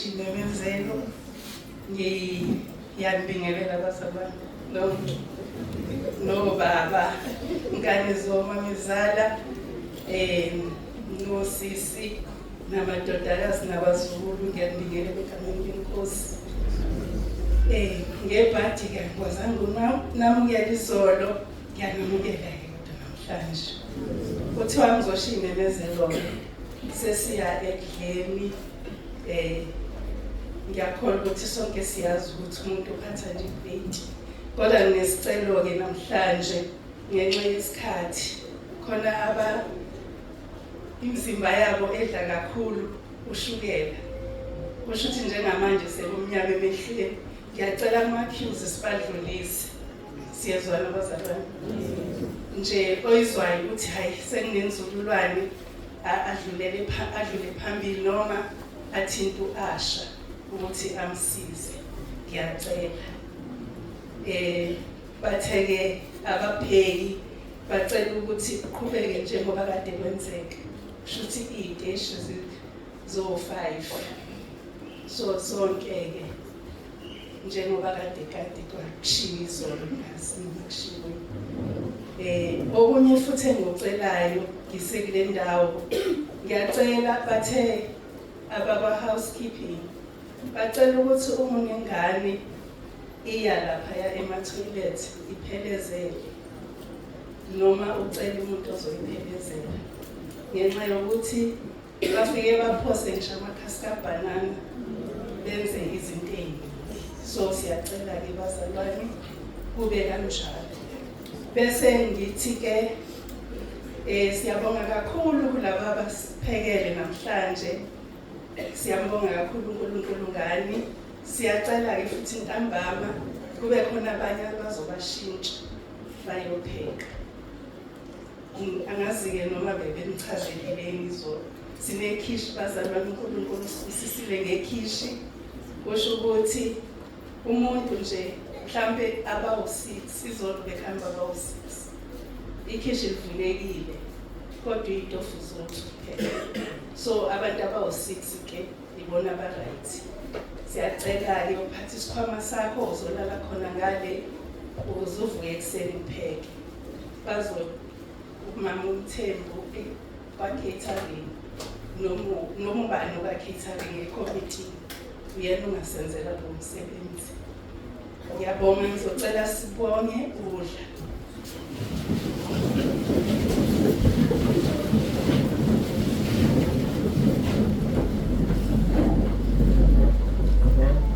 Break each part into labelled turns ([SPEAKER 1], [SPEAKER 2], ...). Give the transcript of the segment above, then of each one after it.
[SPEAKER 1] Shimemezelo ngiyabingelela abazalwane no baba ngane zoma mizala nosisi namadodakazi nabazukulu ngiyabingelela egameni lenkosi. Ngebhathi ke ngwazangu namukela izolo ngiyanamukela ke kodwa namhlanje kuthiwa ngizoshinemezelo sesiya ekudleni. Ngiyakholwa ukuthi sonke siyazi ukuthi umuntu uphatha nje iplate, kodwa nginesicelo-ke namhlanje ngenxa yesikhathi khona imizimba yabo edla kakhulu ushukela. Kusho ukuthi njengamanje sekumnyama emehlweni, ngiyacela ama-cues sibadlulise. Siyezwana abazalwane? Nje oyizwayo ukuthi hayi senginenzululwane adlule phambili noma athinte u-Asha ukuthi amsize, ngiyacela. Bathe-ke abapheki bacela ukuthi uqhubeke njengoba kade kwenzeka. Kusho ukuthi iy'teshi zo-5 so sonke-ke njengoba kade kwakushiwo izolo kushiwo. Okunye futhi engikucelayo ngisekule ndawo, ngiyacela bathe ababa-housekeeping bacela ukuthi uma unengane iya laphaya ema-toilet iphelezele noma ucela umuntu ozoyiphelezela, ngenxa yokuthi bafike baphose ngisho amakhasi kabhanana benze izinto ey'ningi. So siyacela-ke bazalwane kube kanjalo. Bese ngithi-ke siyabonga kakhulu kulaba abasiphekele namhlanje. Siyambonga kakhulu uNkulunkulu ngani. Siyacela-ke futhi ntambama kube khona abanye abazobashintsha bayopheka. Angazi-ke noma bebenichazeleleni izolo. Sinekhishi bazalwane, uNkulunkulu usisile ngekhishi. Kusho ukuthi umuntu nje mhlambe abawu-6 izolo bekhamba abawu-6. Ikhishi livulekile kodwa iy'tofu zothu kuphela. So abantu abawu-6-ke ibona aba-right. Siyacela-ke uphathe isikhwama sakho uzolala khona ngale ukuze uvuke ekuseni upheke. Umama uMthembu kwa-catering noma ubani oka-catering e-committee uyena ungasenzela lo msebenzi. Ngiyabonga, ngizocela sibonge udla.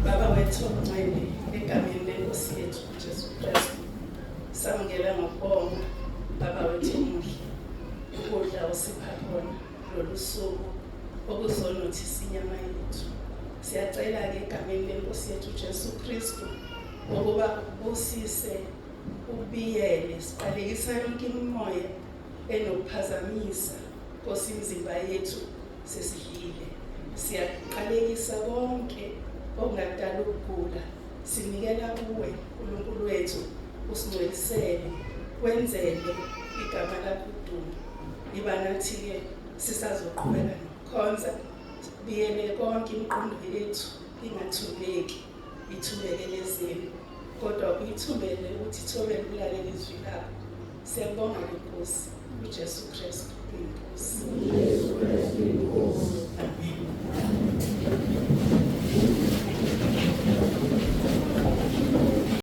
[SPEAKER 1] Baba wethu omncane egameni lenkosi yethu uJesu Kristu, samukela ngokubonga baba wethu omuhle ukudla osipha khona lolu suku okuzonothisa inyama yethu. Siyacela-ke egameni lenkosi yethu uJesu Kristu ukuba ubusise ubiyele siqalekisa yonke imimoya enokuphazamisa Nkosi imizimba yethu sesidlile. Siyaqalekisa konke okungadala ukugula, sinikela kuwe uNkulunkulu wethu usingcwelisele wenzele igama lakho udumo. Iba nathi-ke sisazoqhubeka nokukhonza, biyele konke imiqondo yethu ingathuleki ithubekelezeni, kodwa uyithubele ukuthi ithobele ukulalela izwi lakho. Siyabonga Nkosi uJesu Kristu inkosi. Amen.